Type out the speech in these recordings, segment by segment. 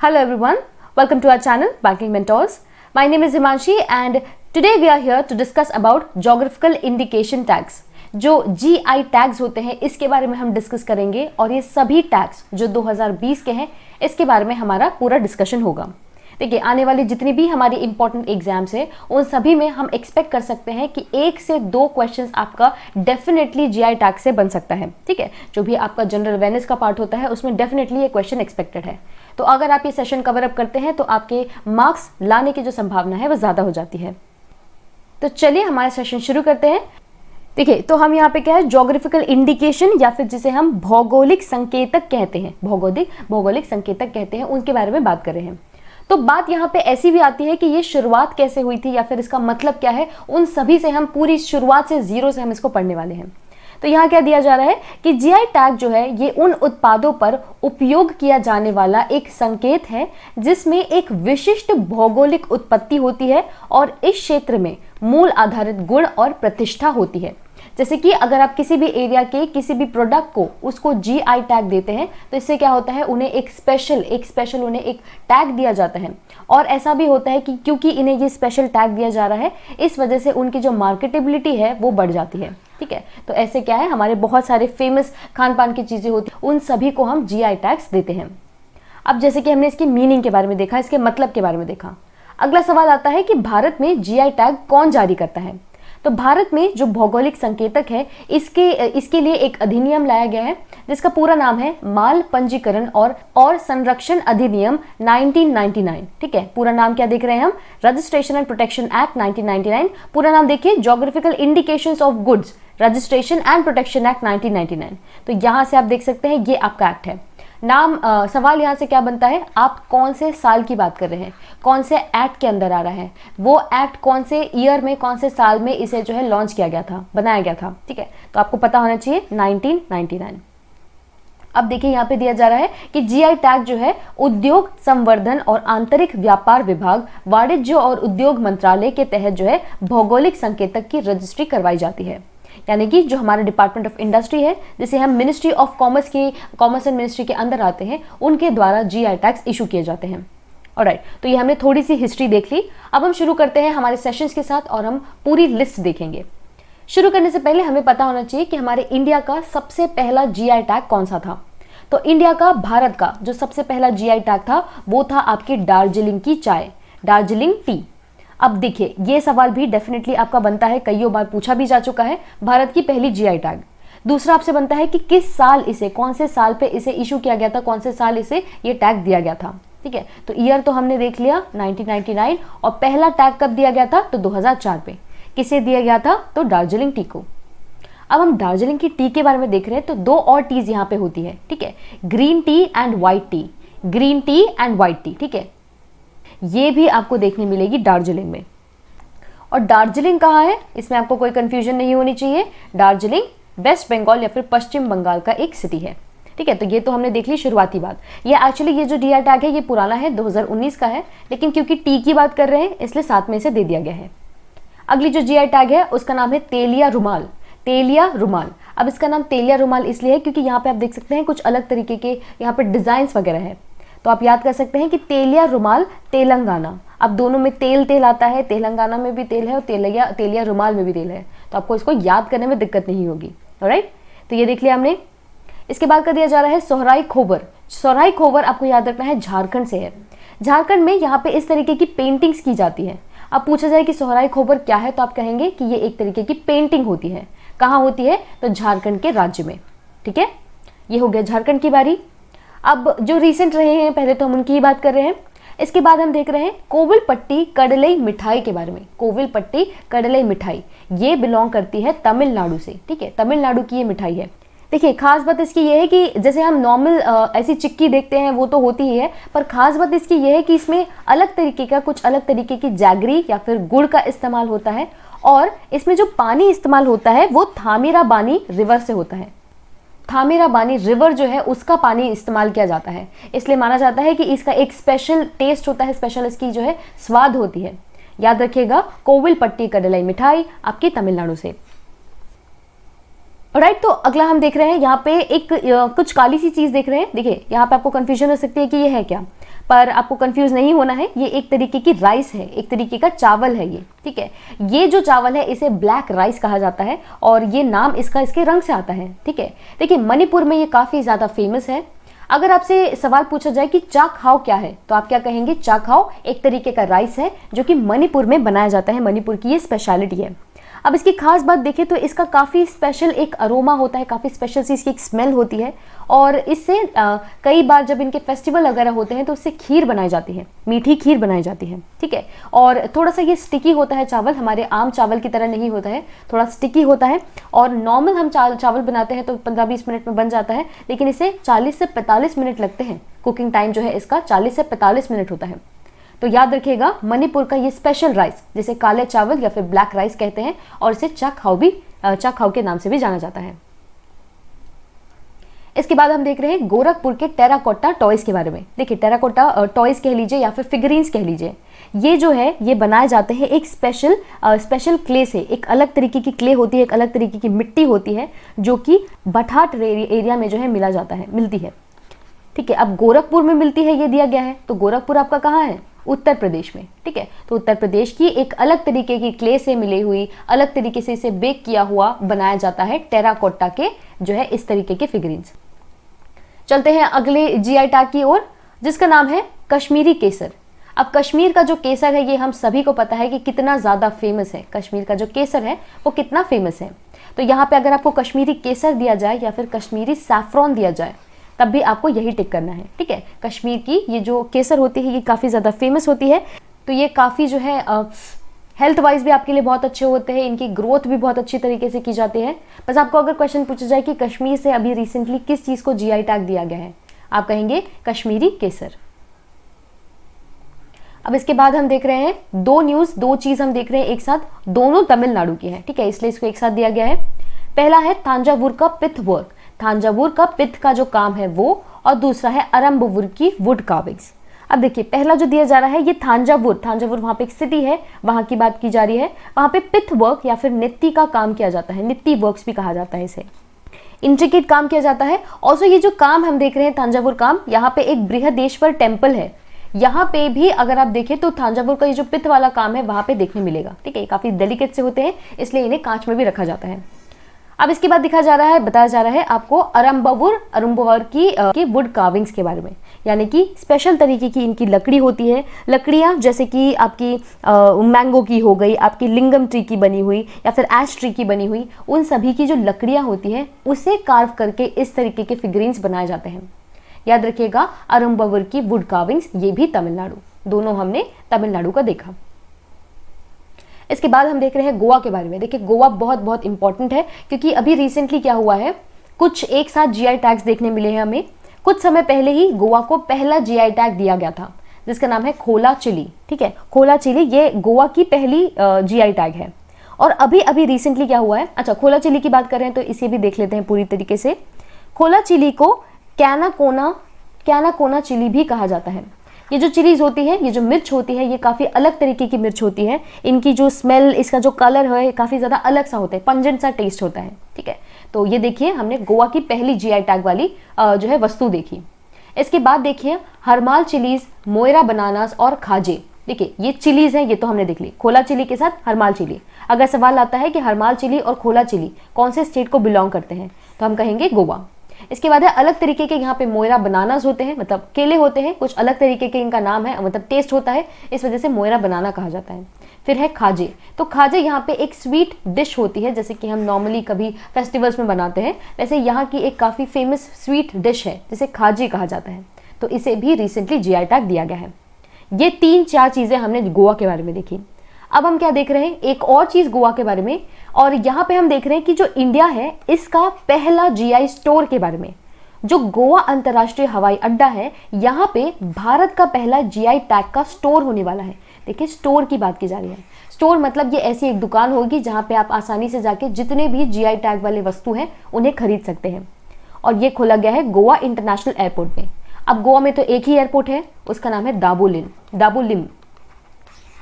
Hello everyone, welcome to our channel Banking Mentors. My name is Himanshi and today we are here to discuss about Geographical Indication Tags. जो GI tags होते हैं इसके बारे में हम discuss करेंगे और ये सभी टैग्स जो 2020 के हैं इसके बारे में हमारा पूरा डिस्कशन होगा। देखिए आने वाली जितनी भी हमारी इंपॉर्टेंट एग्जाम्स है उन सभी में हम एक्सपेक्ट कर सकते हैं कि 1 से 2 क्वेश्चंस आपका डेफिनेटली जीआई टैग से बन सकता है। ठीक है, जो भी आपका जनरल अवेयरनेस का पार्ट होता है उसमें डेफिनेटली ये क्वेश्चन एक्सपेक्टेड है। तो अगर आप ये सेशन कवर अप करते हैं तो आपके मार्क्स लाने की जो संभावना है वो ज़्यादा हो जाती है। तो चलिए हमारा सेशन शुरू करते हैं। देखिए तो हम यहाँ पे क्या है, ज्योग्राफिकल इंडिकेशन या फिर जिसे हम भौगोलिक संकेतक कहते हैं, भौगोलिक संकेतक कहते हैं, उनके बारे में बात कर रहे हैं। तो बात यहाँ पे ऐसी भी आती है कि ये शुरुआत कैसे हुई थी या फिर इसका मतलब क्या है, उन सभी से हम पूरी शुरुआत से जीरो से हम इसको पढ़ने वाले हैं। तो यहाँ क्या दिया जा रहा है कि जीआई टैग जो है ये उन उत्पादों पर उपयोग किया जाने वाला एक संकेत है जिसमें एक विशिष्ट भौगोलिक उत्पत्ति होती है और इस क्षेत्र में मूल आधारित गुण और प्रतिष्ठा होती है। जैसे कि अगर आप किसी भी एरिया के किसी भी प्रोडक्ट को उसको जीआई टैग देते हैं तो इससे क्या होता है, उन्हें एक स्पेशल उन्हें एक टैग दिया जाता है। और ऐसा भी होता है कि क्योंकि इन्हें ये स्पेशल टैग दिया जा रहा है इस वजह से उनकी जो मार्केटेबिलिटी है वो बढ़ जाती है। ठीक है, तो ऐसे क्या है, हमारे बहुत सारे फेमस खान पान की चीज़ें होती हैं उन सभी को हम जीआई टैग्स देते हैं। अब जैसे कि हमने इसकी मीनिंग के बारे में देखा, इसके मतलब के बारे में देखा, अगला सवाल आता है कि भारत में जीआई टैग कौन जारी करता है। तो भारत में जो भौगोलिक संकेतक है इसके लिए एक अधिनियम लाया गया है जिसका पूरा नाम है माल पंजीकरण और संरक्षण अधिनियम 1999। ठीक है, पूरा नाम क्या देख रहे हैं हम, रजिस्ट्रेशन एंड प्रोटेक्शन एक्ट 1999। पूरा नाम देखिए, geographical indications of goods registration and protection act 1999। तो यहां से आप देख सकते हैं ये आपका एक्ट है। सवाल यहाँ से क्या बनता है, आप कौन से साल की बात कर रहे हैं, कौन से एक्ट के अंदर आ रहा है, वो एक्ट कौन से ईयर में कौन से साल में इसे जो है लॉन्च किया गया था, बनाया गया था। ठीक है, तो आपको पता होना चाहिए 1999। अब देखिए यहाँ पे दिया जा रहा है कि जीआई टैग जो है उद्योग संवर्धन और आंतरिक व्यापार विभाग वाणिज्य और उद्योग मंत्रालय के तहत जो है भौगोलिक संकेतक की रजिस्ट्री करवाई जाती है। यानी कि जो हमारा डिपार्टमेंट ऑफ इंडस्ट्री है जिसे हम ministry of commerce and ministry के अंदर आते हैं उनके द्वारा जीआई टैग्स इशू किए जाते हैं। ऑलराइट, तो ये हमने थोड़ी सी हिस्ट्री देख ली। अब हम शुरू करते हैं हमारे सेशंस के साथ और हम पूरी लिस्ट देखेंगे। शुरू करने से पहले हमें पता होना चाहिए कि हमारे इंडिया का सबसे पहला जीआई टैग कौन सा था। तो इंडिया का, भारत का जो सबसे पहला जीआई टैग था वो था आपकी दार्जिलिंग की चाय, दार्जिलिंग टी। अब देखिए ये सवाल भी डेफिनेटली आपका बनता है, कईयों बार पूछा भी जा चुका है, भारत की पहली जीआई टैग। दूसरा आपसे बनता है कि किस साल इसे, कौन से साल पे इसे इशू किया गया था, कौन से साल इसे ये टैग दिया गया था। ठीक है, तो ईयर तो हमने देख लिया 1999 और पहला टैग कब दिया गया था, तो 2004 पे। किसे दिया गया था, तो दार्जिलिंग टी को। अब हम दार्जिलिंग की टी के बारे में देख रहे हैं तो 2 और टीज यहाँ पे होती है। ठीक है, green tea and white T, green tea and white T. ठीक है, ये भी आपको देखने मिलेगी दार्जिलिंग में। और दार्जिलिंग कहाँ है, इसमें आपको कोई कंफ्यूजन नहीं होनी चाहिए, दार्जिलिंग वेस्ट बंगाल या फिर पश्चिम बंगाल का एक सिटी है। ठीक है, तो ये तो हमने देख ली शुरुआती बात। ये एक्चुअली ये जो जीआई टैग है ये पुराना है, 2019 का है, लेकिन क्योंकि टी की बात कर रहे हैं इसलिए साथ में इसे दे दिया गया है। अगली जो जीआई टैग है उसका नाम है तेलिया रुमाल, तेलिया रुमाल। अब इसका नाम तेलिया रुमाल इसलिए है क्योंकि यहाँ पे आप देख सकते हैं कुछ अलग तरीके के यहाँ पे डिजाइन्स वगैरह है। तो आप याद कर सकते हैं कि तेलिया रुमाल तेलंगाना, अब दोनों में तेल आता है, तेलंगाना में भी तेल है और तेलिया रुमाल में भी तेल है, तो आपको इसको याद करने में दिक्कत नहीं होगी। ऑलराइट, तो ये देख लिया हमने। इसके बाद का दिया जा रहा है सोहराई खोबर। सोहराई खोबर आपको याद रखना है झारखंड से है। झारखंड में यहाँ पे इस तरीके की पेंटिंग्स की जाती है। अब पूछा जाए कि सोहराई खोबर क्या है तो आप कहेंगे कि ये एक तरीके की पेंटिंग होती है। कहाँ होती है, तो झारखंड के राज्य में। ठीक है, ये हो गया झारखंड की बारी। अब जो रिसेंट रहे हैं पहले तो हम उनकी ही बात कर रहे हैं। इसके बाद हम देख रहे हैं कोविलपट्टी कडलई मिठाई के बारे में। कोविलपट्टी कडलई मिठाई ये बिलोंग करती है तमिलनाडु से। ठीक है, तमिलनाडु की ये मिठाई है। देखिए खास बात इसकी ये है कि जैसे हम नॉर्मल ऐसी चिक्की देखते हैं वो तो होती ही है, पर खास बात इसकी ये है कि इसमें कुछ अलग तरीके की जैगरी या फिर गुड़ का इस्तेमाल होता है और इसमें जो पानी इस्तेमाल होता है वो थामीराबानी रिवर से होता है। थामीराबानी रिवर जो है उसका पानी इस्तेमाल किया जाता है, इसलिए माना जाता है कि इसका एक स्पेशल टेस्ट होता है, स्पेशल इसकी जो है स्वाद होती है। याद रखिएगा, कोविलपट्टी कडलाई मिठाई आपकी तमिलनाडु से। राइट, तो अगला हम देख रहे हैं यहाँ पे एक कुछ काली सी चीज देख रहे हैं। देखिए यहाँ पे आपको कंफ्यूजन हो सकती है कि ये है क्या। पर आपको कंफ्यूज नहीं होना है, ये एक तरीके की राइस है, एक तरीके का चावल है ये, ठीक है। ये जो चावल है इसे ब्लैक राइस कहा जाता है और ये नाम इसका इसके रंग से आता है, ठीक है। देखिए मणिपुर में ये काफ़ी ज़्यादा फेमस है। अगर आपसे सवाल पूछा जाए कि चा खाओ क्या है, तो आप क्या कहेंगे? चा खाओ एक तरीके का राइस है जो कि मणिपुर में बनाया जाता है, मणिपुर की ये स्पेशलिटी है। अब इसकी खास बात देखें तो इसका काफ़ी स्पेशल एक अरोमा होता है, काफ़ी स्पेशल सी इसकी एक स्मेल होती है और इससे कई बार जब इनके फेस्टिवल वगैरह होते हैं तो उससे खीर बनाई जाती है, मीठी खीर बनाई जाती है, ठीक है। और थोड़ा सा ये स्टिकी होता है चावल, हमारे आम चावल की तरह नहीं होता है, थोड़ा स्टिकी होता है। और नॉर्मल हम चावल बनाते हैं तो 15-20 मिनट में बन जाता है, लेकिन इसे 40 से 45 मिनट लगते हैं। कुकिंग टाइम जो है इसका 40 से 45 मिनट होता है। तो याद रखिएगा मणिपुर का ये स्पेशल राइस, जिसे काले चावल या फिर ब्लैक राइस कहते हैं, और इसे चा खाओ के नाम से भी जाना जाता है। इसके बाद हम देख रहे हैं गोरखपुर के टेराकोटा टॉयज के बारे में। देखिए टेराकोटा टॉयज कह लीजिए या फिर फिगरीन्स कह लीजिए, ये जो है ये बनाए जाते हैं एक स्पेशल क्ले से। एक अलग तरीके की क्ले होती है, एक अलग तरीके की मिट्टी होती है जो कि भठाट एरिया में जो है मिलती है, ठीक है। अब गोरखपुर में मिलती है ये दिया गया है, तो गोरखपुर आपका कहाँ है? उत्तर प्रदेश में, ठीक है। तो उत्तर प्रदेश की एक अलग तरीके की क्ले से मिली हुई, अलग तरीके से इसे बेक किया हुआ बनाया जाता है टेराकोटा के जो है इस तरीके के फिगरीन्स। चलते हैं अगले जीआई टैग की ओर, जिसका नाम है कश्मीरी केसर। अब कश्मीर का जो केसर है ये हम सभी को पता है कि कितना ज़्यादा फेमस है। कश्मीर का जो केसर है वो कितना फेमस है। तो यहाँ पे अगर आपको कश्मीरी केसर दिया जाए या फिर कश्मीरी सैफ्रॉन दिया जाए तब भी आपको यही टिक करना है, ठीक है। कश्मीर की ये जो केसर होती है ये काफ़ी ज़्यादा फेमस होती है, तो ये काफ़ी जो है हेल्थ वाइज भी आपके लिए बहुत अच्छे होते हैं, इनकी ग्रोथ भी बहुत अच्छी तरीके से की जाती है। बस आपको अगर क्वेश्चन पूछा जाए कि कश्मीर से अभी रिसेंटली किस चीज़ को जीआई टैग दिया गया है, आप कहेंगे कश्मीरी केसर। अब इसके बाद हम देख रहे हैं दो चीज़ हम देख रहे हैं एक साथ, दोनों तमिलनाडु की है, ठीक है, इसलिए इसको एक साथ दिया गया है। पहला है थांजावुर का पिथ वर्क, थांजावुर का पित्त का जो काम है वो, और दूसरा है अरंबवुर की वुड कार्विंग्स। अब देखिए पहला जो दिया जा रहा है ये थांजावुर वहाँ पे एक सिटी है, वहाँ की बात की जा रही है। वहाँ पे पिथ वर्क या फिर नित्ती का काम किया जाता है, नित्ती वर्क्स भी कहा जाता है इसे, इंट्रिकेट काम किया जाता है। और ये जो काम हम देख रहे हैं थांजावुर काम, यहाँ पे एक बृहदेश्वर टेम्पल है, यहाँ पे भी अगर आप देखें तो थांजावुर का ये जो पित्त वाला काम है वहाँ पे देखने मिलेगा, ठीक है। काफ़ी डेलिकेट से होते हैं इसलिए इन्हें कांच में भी रखा जाता है। अब इसके बाद बताया जा रहा है आपको अरंबवर की वुड कार्विंग्स के बारे में, यानी कि स्पेशल तरीके की इनकी लकड़ी होती है। लकड़ियाँ जैसे कि आपकी मैंगो की हो गई, आपकी लिंगम ट्री की बनी हुई या फिर ऐश ट्री की बनी हुई, उन सभी की जो लकड़ियाँ होती हैं उसे कार्व करके इस तरीके के फिगरीन्स बनाए जाते हैं। याद रखिएगा अरंबवर की वुड कार्विंग्स, ये भी तमिलनाडु, दोनों हमने तमिलनाडु का देखा। इसके बाद हम देख रहे हैं गोवा के बारे में। देखिए गोवा बहुत इंपॉर्टेंट है, क्योंकि अभी रिसेंटली क्या हुआ है, कुछ एक साथ जीआई टैग्स देखने मिले हैं हमें। कुछ समय पहले ही गोवा को पहला जीआई टैग दिया गया था, जिसका नाम है खोला चिली, ठीक है। खोला चिली ये गोवा की पहली जीआई टैग है। और अभी रिसेंटली क्या हुआ है, अच्छा खोला चिली की बात करें तो इसे भी देख लेते हैं पूरी तरीके से। खोला चिली को कैनाकोना चिली भी कहा जाता है। ये जो चिलीज होती है, ये जो मिर्च होती है, ये काफ़ी अलग तरीके की मिर्च होती है। इनकी जो स्मेल, इसका जो कलर है काफ़ी ज़्यादा अलग सा होता है, पंजेंट सा टेस्ट होता है, ठीक है। तो ये देखिए हमने गोवा की पहली जीआई टैग वाली जो है वस्तु देखी। इसके बाद देखिए हरमाल चिलीज, मोयरा बनानास और खाजे। देखिए ये चिलीज है, ये तो हमने देख ली, खोला चिली के साथ हरमाल चिली। अगर सवाल आता है कि हरमाल चिली और खोला चिली कौन से स्टेट को बिलोंग करते हैं, तो हम कहेंगे गोवा। इसके बाद है अलग तरीके के यहाँ पे मोयरा बनानास होते हैं, मतलब केले होते हैं, कुछ अलग तरीके के इनका नाम है, मतलब टेस्ट होता है, इस वजह से मोयरा बनाना कहा जाता है। फिर है खाजे। तो खाजे यहाँ पे एक स्वीट डिश होती है, जैसे कि हम नॉर्मली कभी फेस्टिवल्स में बनाते हैं, वैसे यहाँ की एक काफ़ी फेमस स्वीट डिश है जिसे खाजे कहा जाता है। तो इसे भी रिसेंटली जीआई टैग दिया गया है। ये 3-4 चीज़ें हमने गोवा के बारे में देखी। अब हम क्या देख रहे हैं, एक और चीज़ गोवा के बारे में, और यहाँ पे हम देख रहे हैं कि जो इंडिया है इसका पहला जीआई स्टोर के बारे में। जो गोवा अंतर्राष्ट्रीय हवाई अड्डा है, यहाँ पे भारत का पहला जीआई टैग का स्टोर होने वाला है। देखिए स्टोर की बात की जा रही है। स्टोर मतलब ये ऐसी एक दुकान होगी जहाँ पे आप आसानी से जाके जितने भी जीआई टैग वाले वस्तु हैं उन्हें खरीद सकते हैं। और ये खोला गया है गोवा इंटरनेशनल एयरपोर्ट में। अब गोवा में तो एक ही एयरपोर्ट है, उसका नाम है दाबोलिम।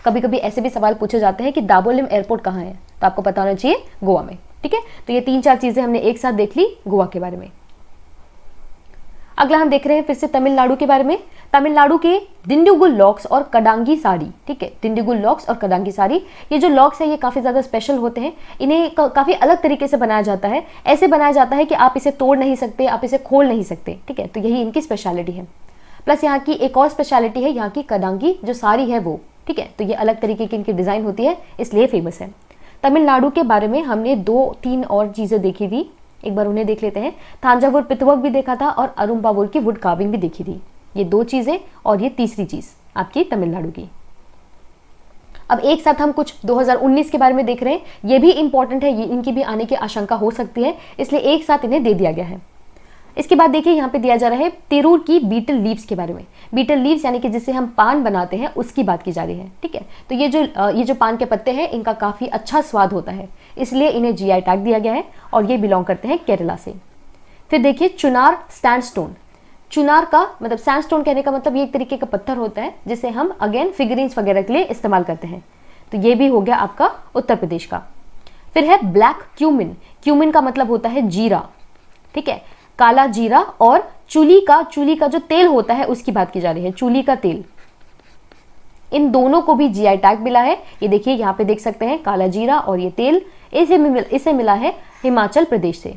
कभी कभी ऐसे भी सवाल पूछे जाते हैं कि दाबोलिम एयरपोर्ट कहाँ है, तो आपको पता होना चाहिए गोवा में, ठीक है। तो ये 3-4 चीज़ें हमने एक साथ देख ली गोवा के बारे में। अगला हम देख रहे हैं फिर से तमिलनाडु के बारे में। तमिलनाडु के डिंडिगुल लॉक्स और कडांगी साड़ी, ठीक है, डिंडिगुल लॉक्स और कडांगी साड़ी, ये जो लॉक्स है ये काफ़ी ज़्यादा स्पेशल होते हैं। इन्हें काफ़ी अलग तरीके से बनाया जाता है। ऐसे बनाया जाता है कि आप इसे तोड़ नहीं सकते, आप इसे खोल नहीं सकते, ठीक है, तो यही इनकी स्पेशलिटी है। प्लस यहाँ की एक और स्पेशलिटी है यहाँ की कडांगी जो साड़ी है वो, ठीक है, तो ये अलग तरीके की इनकी डिज़ाइन होती है, इसलिए फेमस है। तमिलनाडु के बारे में हमने 2-3 और चीज़ें देखी थी, एक बार उन्हें देख लेते हैं। थांजावुर पिथवर्क भी देखा था और अरुम्बावुर की वुड कार्विंग भी देखी थी। ये 2 चीज़ें और ये तीसरी चीज़ आपकी तमिलनाडु की। अब एक साथ हम कुछ 2019 के बारे में देख रहे हैं, ये भी इंपॉर्टेंट है, ये इनकी भी आने की आशंका हो सकती है, इसलिए एक साथ इन्हें दे दिया गया है। इसके बाद देखिए यहाँ पे दिया जा रहा है तिरूर की बीटल लीव्स के बारे में। बीटल लीव्स यानी कि जिससे हम पान बनाते हैं उसकी बात की जा रही है, ठीक है। तो ये जो पान के पत्ते हैं इनका काफ़ी अच्छा स्वाद होता है, इसलिए इन्हें जीआई टैग दिया गया है और ये बिलोंग करते हैं केरला से। फिर देखिए चुनार सैंडस्टोन। चुनार का मतलब सैंडस्टोन कहने का मतलब ये एक तरीके का पत्थर होता है जिसे हम अगेन फिगरिंग्स वगैरह के लिए इस्तेमाल करते हैं। तो ये भी हो गया आपका उत्तर प्रदेश का। फिर है ब्लैक क्यूमिन। क्यूमिन का मतलब होता है जीरा, ठीक है, काला जीरा। और चूली का जो तेल होता है उसकी बात की जा रही है, चूली का तेल। इन दोनों को भी जीआई टैग मिला है। ये देखिए यहाँ पे देख सकते हैं काला जीरा और ये तेल, इसे मिला है हिमाचल प्रदेश से।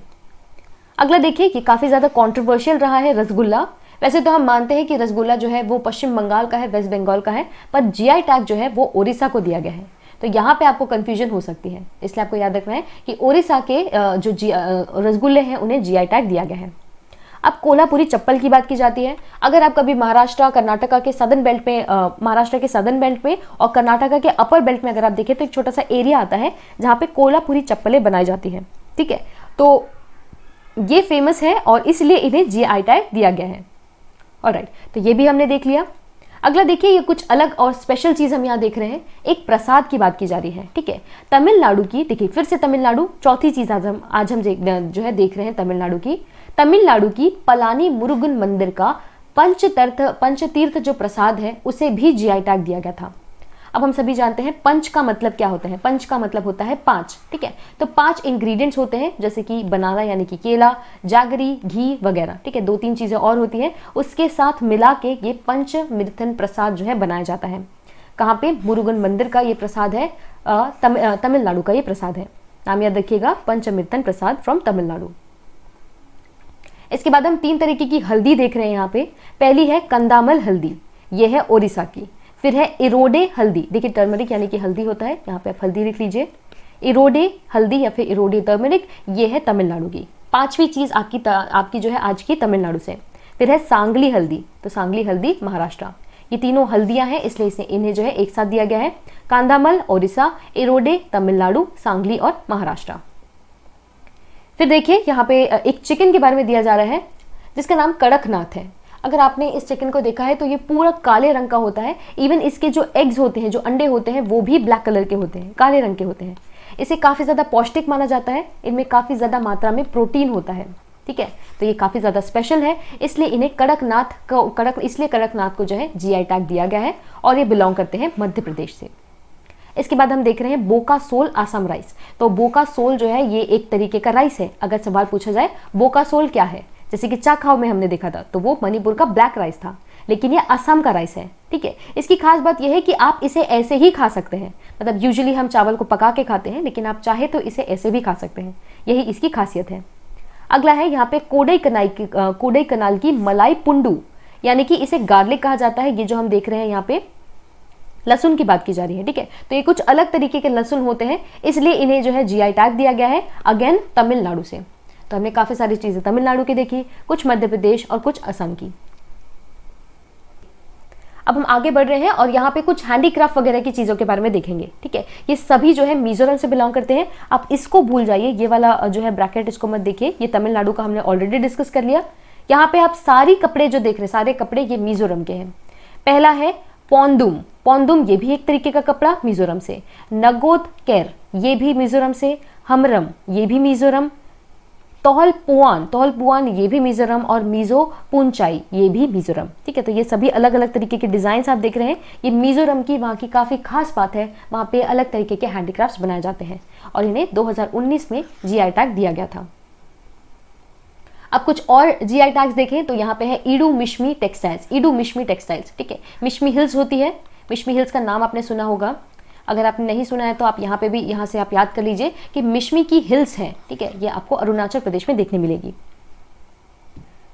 अगला देखिए कि काफ़ी ज़्यादा कंट्रोवर्शियल रहा है रसगुल्ला। वैसे तो हम मानते हैं कि रसगुल्ला जो है वो पश्चिम बंगाल का है, वेस्ट बंगाल का है, पर जीआई टैग जो है वो ओडिशा को दिया गया है। तो यहाँ पे आपको कंफ्यूजन हो सकती है, इसलिए आपको याद रखना है कि ओडिशा के जो रसगुल्ले हैं उन्हें जीआई टैग दिया गया है। अब कोल्हापुरी चप्पल की बात की जाती है। अगर आप कभी महाराष्ट्र कर्नाटका के सदर्न बेल्ट में महाराष्ट्र के सदर्न बेल्ट में और कर्नाटका के अपर बेल्ट में अगर आप देखें तो एक छोटा सा एरिया आता है जहाँ पे कोल्हापुरी चप्पलें बनाई जाती हैं, ठीक है। तो ये फेमस है और इसलिए इन्हें जीआई टैग दिया गया है। ऑलराइट, तो ये भी हमने देख लिया। अगला देखिए ये कुछ अलग और स्पेशल चीज़ हम यहाँ देख रहे हैं, एक प्रसाद की बात की जा रही है, ठीक है। तमिलनाडु की, देखिए फिर से तमिलनाडु, चौथी चीज़ आज हम जो है देख रहे हैं तमिलनाडु की पलानी मुरुगन मंदिर का पंचतीर्थ जो प्रसाद है उसे भी जीआई टैग दिया गया था। अब हम सभी जानते हैं पंच का मतलब क्या होता है। पंच का मतलब होता है 5, ठीक है। तो 5 इंग्रेडिएंट्स होते हैं जैसे कि बनाना यानी कि केला, जागरी, घी वगैरह, ठीक है। 2-3 चीज़ें और होती हैं, उसके साथ मिला के ये पंचमिर्तन प्रसाद जो है बनाया जाता है। कहाँ पे? मुरुगन मंदिर का ये प्रसाद है, तमिलनाडु का ये प्रसाद है। नाम याद रखिएगा, पंचमिर्तन प्रसाद फ्रॉम तमिलनाडु। इसके बाद हम 3 तरीके की हल्दी देख रहे हैं यहाँ पे। पहली है कंदामल हल्दी, ये है ओडिशा की। फिर है इरोडे हल्दी, देखिए टर्मरिक यानी कि हल्दी होता है, यहाँ पे आप हल्दी लिख लीजिए। इरोडे हल्दी या फिर इरोडे टर्मरिक, ये है तमिलनाडु की। 5वीं चीज़ आपकी जो है आज की तमिलनाडु से। फिर है सांगली हल्दी, तो सांगली हल्दी महाराष्ट्र। ये तीनों हल्दियाँ हैं इसलिए इन्हें जो है एक साथ दिया गया है। कांधामल ओडिशा, इरोडे तमिलनाडु, सांगली और महाराष्ट्र। फिर देखिए यहाँ पे एक चिकन के बारे में दिया जा रहा है जिसका नाम कड़कनाथ है। अगर आपने इस चिकन को देखा है तो ये पूरा काले रंग का होता है। इवन इसके जो एग्स होते हैं, जो अंडे होते हैं, वो भी ब्लैक कलर के होते हैं, काले रंग के होते हैं। इसे काफ़ी ज़्यादा पौष्टिक माना जाता है, इनमें काफ़ी ज़्यादा मात्रा में प्रोटीन होता है, ठीक है। तो ये काफ़ी ज़्यादा स्पेशल है, इसलिए इन्हें कड़कनाथ को जो है जीआई टैग दिया गया है और ये बिलोंग करते हैं मध्य प्रदेश से। इसके बाद हम देख रहे हैं बोका सोल आसाम राइस। तो बोका सोल जो है ये एक तरीके का राइस है। अगर सवाल पूछा जाए बोका सोल क्या है, जैसे कि चाखाओ में हमने देखा था तो वो मणिपुर का ब्लैक राइस था, लेकिन ये असम का राइस है, ठीक है। इसकी खास बात यह है कि आप इसे ऐसे ही खा सकते हैं। मतलब यूजुअली हम चावल को पका के खाते हैं, लेकिन आप चाहे तो इसे ऐसे भी खा सकते हैं, यही इसकी खासियत है। अगला है यहाँ पे कोडई कनाल की मलाई पुंडू, यानी कि इसे गार्लिक कहा जाता है। ये जो हम देख रहे हैं यहाँ पे लहसुन की बात की जा रही है, ठीक है। तो ये कुछ अलग तरीके के लहसुन होते हैं, इसलिए इन्हें जो है जीआई टैग दिया गया है, अगेन तमिलनाडु से। तो हमने काफ़ी सारी चीज़ें तमिलनाडु की देखी, कुछ मध्य प्रदेश और कुछ असम की। अब हम आगे बढ़ रहे हैं और यहाँ पे कुछ हैंडीक्राफ्ट वगैरह की चीज़ों के बारे में देखेंगे, ठीक है। ये सभी जो है मिजोरम से बिलोंग करते हैं। आप इसको भूल जाइए, ये वाला जो है ब्रैकेट इसको मत देखिए, ये तमिलनाडु का हमने ऑलरेडी डिस्कस कर लिया। यहाँ पे आप सारी कपड़े जो देख रहे हैं, सारे कपड़े ये मिजोरम के हैं। पहला है पोंदुम, पोंदुम ये भी एक तरीके का कपड़ा मिजोरम से। नगोद केर ये भी मिजोरम से। हमरम ये भी मिजोरम। तोहल पुआन ये भी मिजोरम। और मिजो पुंचाई ये भी मिजोरम, ठीक है। तो ये सभी अलग अलग तरीके के डिज़ाइंस आप देख रहे हैं। ये मिजोरम की वहाँ की काफ़ी खास बात है, वहाँ पे अलग तरीके के हैंडीक्राफ्ट्स बनाए जाते हैं और इन्हें 2019 में जीआई टैग दिया गया था। अब कुछ और जीआई टैग्स देखें तो यहाँ पे है Edu Mishmi textiles, Edu Mishmi textiles, ठीक है। मिश्मी हिल्स होती है, मिश्मी हिल्स का नाम आपने सुना होगा, अगर आपने नहीं सुना है तो आप यहाँ पे भी, यहाँ से आप याद कर लीजिए कि मिश्मी की हिल्स है, ठीक है, ये आपको अरुणाचल प्रदेश में देखने मिलेगी।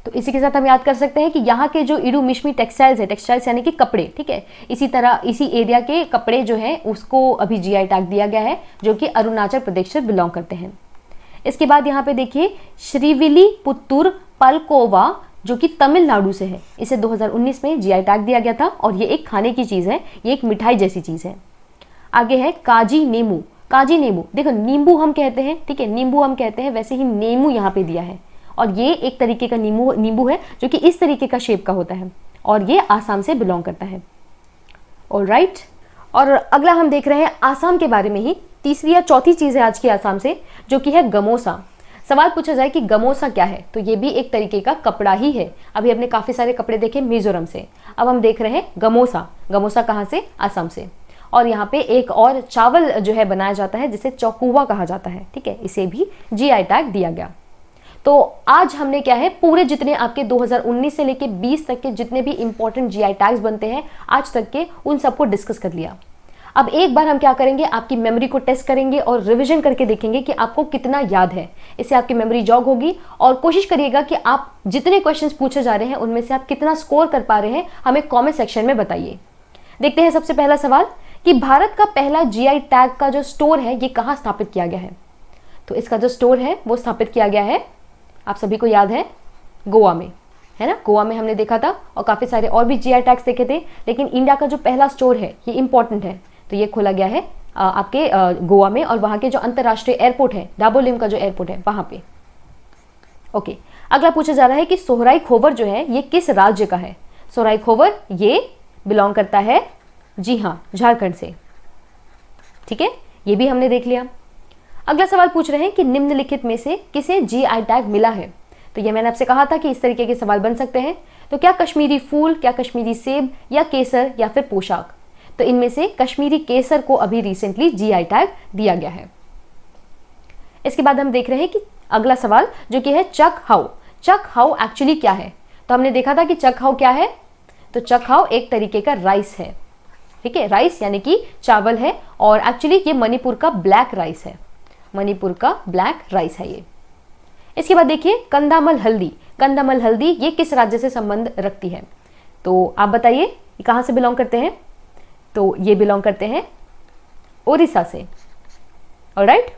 तो इसी के साथ हम याद कर सकते हैं कि यहाँ के जो ईडू मिश्मी टेक्सटाइल्स है, टेक्सटाइल्स यानी कि कपड़े, ठीक है, इसी तरह इसी एरिया के कपड़े जो है उसको अभी जीआई टैग दिया गया है, जो कि अरुणाचल प्रदेश से बिलोंग करते हैं। इसके बाद यहाँ पे देखिए श्रीविली पुत्तूर पलकोवा, जो कि तमिलनाडु से है, इसे 2019 में जीआई टैग दिया गया था और ये एक खाने की चीज़ है, ये एक मिठाई जैसी चीज़ है। आगे है काजी नेमू, काजी नींबू, देखो नींबू हम कहते हैं, ठीक है, नींबू हम कहते हैं, वैसे ही नेमू यहाँ पे दिया है और ये एक तरीके का नींबू है जो कि इस तरीके का शेप का होता है और ये आसाम से बिलोंग करता है। ऑलराइट, और अगला हम देख रहे हैं आसाम के बारे में ही, तीसरी या चौथी चीज़ है आज की आसाम से, जो कि है गमोसा। सवाल पूछा जाए कि गमोसा क्या है, तो ये भी एक तरीके का कपड़ा ही है। अभी हमने काफ़ी सारे कपड़े देखे मिजोरम से, अब हम देख रहे हैं गमोसा। गमोसा कहाँ से? आसाम से। और यहाँ पे एक और चावल जो है बनाया जाता है जिसे चौकुवा कहा जाता है, ठीक है, इसे भी जीआई टैग दिया गया। तो आज हमने क्या है, पूरे जितने आपके 2019 से लेके 20 तक के जितने भी इंपॉर्टेंट जीआई टैग्स बनते हैं आज तक के, उन सबको डिस्कस कर लिया। अब एक बार हम क्या करेंगे, आपकी मेमोरी को टेस्ट करेंगे और रिवीजन करके देखेंगे कि आपको कितना याद है। इससे आपकी मेमोरी जॉग होगी और कोशिश करिएगा कि आप जितने क्वेश्चंस पूछे जा रहे हैं उनमें से आप कितना स्कोर कर पा रहे हैं, हमें कमेंट सेक्शन में बताइए। देखते हैं सबसे पहला सवाल कि भारत का पहला जीआई टैग का जो स्टोर है ये कहाँ स्थापित किया गया है। तो इसका जो स्टोर है वो स्थापित किया गया है, आप सभी को याद है, गोवा में, है ना। गोवा में हमने देखा था और काफ़ी सारे और भी जीआई टैग्स देखे थे, लेकिन इंडिया का जो पहला स्टोर है ये इंपॉर्टेंट है, तो ये खोला गया है आपके गोवा में और वहाँ के जो अंतर्राष्ट्रीय एयरपोर्ट है, डाबोलिम का जो एयरपोर्ट है वहाँ पे। ओके, अगला पूछा जा रहा है कि सोहराई खोवर जो है ये किस राज्य का है। सोहराई खोवर ये बिलोंग करता है, जी हाँ, झारखंड से, ठीक है, ये भी हमने देख लिया। अगला सवाल पूछ रहे हैं कि निम्नलिखित में से किसे जीआई टैग मिला है। तो ये मैंने आपसे कहा था कि इस तरीके के सवाल बन सकते हैं। तो क्या कश्मीरी फूल, क्या कश्मीरी सेब, या केसर, या फिर पोशाक। तो इनमें से कश्मीरी केसर को अभी रिसेंटली जीआई टैग दिया गया है। इसके बाद हम देख रहे हैं कि अगला सवाल जो कि है चक हाउ। चक हाउ एक्चुअली क्या है। तो हमने देखा था कि चक हाउ क्या है, तो चक हाउ एक तरीके का राइस है, ठीक है, राइस यानी कि चावल है और एक्चुअली ये मणिपुर का ब्लैक राइस है, मणिपुर का ब्लैक राइस है ये। इसके बाद देखिए कंदामल हल्दी। कंदामल हल्दी ये किस राज्य से संबंध रखती है। तो आप बताइए ये कहाँ से बिलोंग करते हैं। तो ये बिलोंग करते हैं ओडिशा से। ऑलराइट,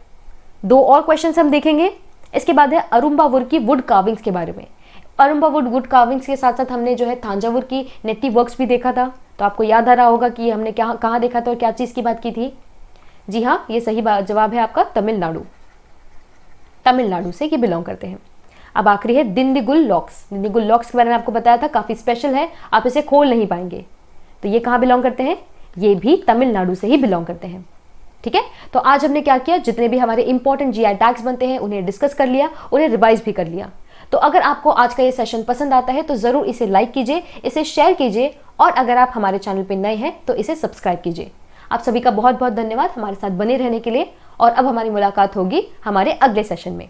दो और क्वेश्चंस हम देखेंगे। इसके बाद है अरुम्बावुर की वुड कार्विंग्स के बारे में। अरुम्बावुर वुड कार्विंग्स के साथ साथ हमने जो है थांजावुर की नेटी वर्क्स भी देखा था। तो आपको याद आ रहा होगा कि हमने क्या कहाँ देखा था और क्या चीज़ की बात की थी। जी हाँ, ये सही जवाब है आपका तमिलनाडु। तमिलनाडु से ये बिलोंग करते हैं। अब आखिरी है दिंडीगुल लॉक्स। दिंडीगुल लॉक्स के बारे में आपको बताया था, काफ़ी स्पेशल है, आप इसे खोल नहीं पाएंगे। तो ये कहाँ बिलोंग करते हैं, ये भी तमिलनाडु से ही बिलोंग करते हैं, ठीक है। तो आज हमने क्या किया, जितने भी हमारे इंपॉर्टेंट जीआई टैग्स बनते हैं उन्हें डिस्कस कर लिया, उन्हें रिवाइज भी कर लिया। तो अगर आपको आज का ये सेशन पसंद आता है तो ज़रूर इसे लाइक कीजिए, इसे शेयर कीजिए और अगर आप हमारे चैनल पर नए हैं तो इसे सब्सक्राइब कीजिए। आप सभी का बहुत बहुत धन्यवाद हमारे साथ बने रहने के लिए और अब हमारी मुलाकात होगी हमारे अगले सेशन में।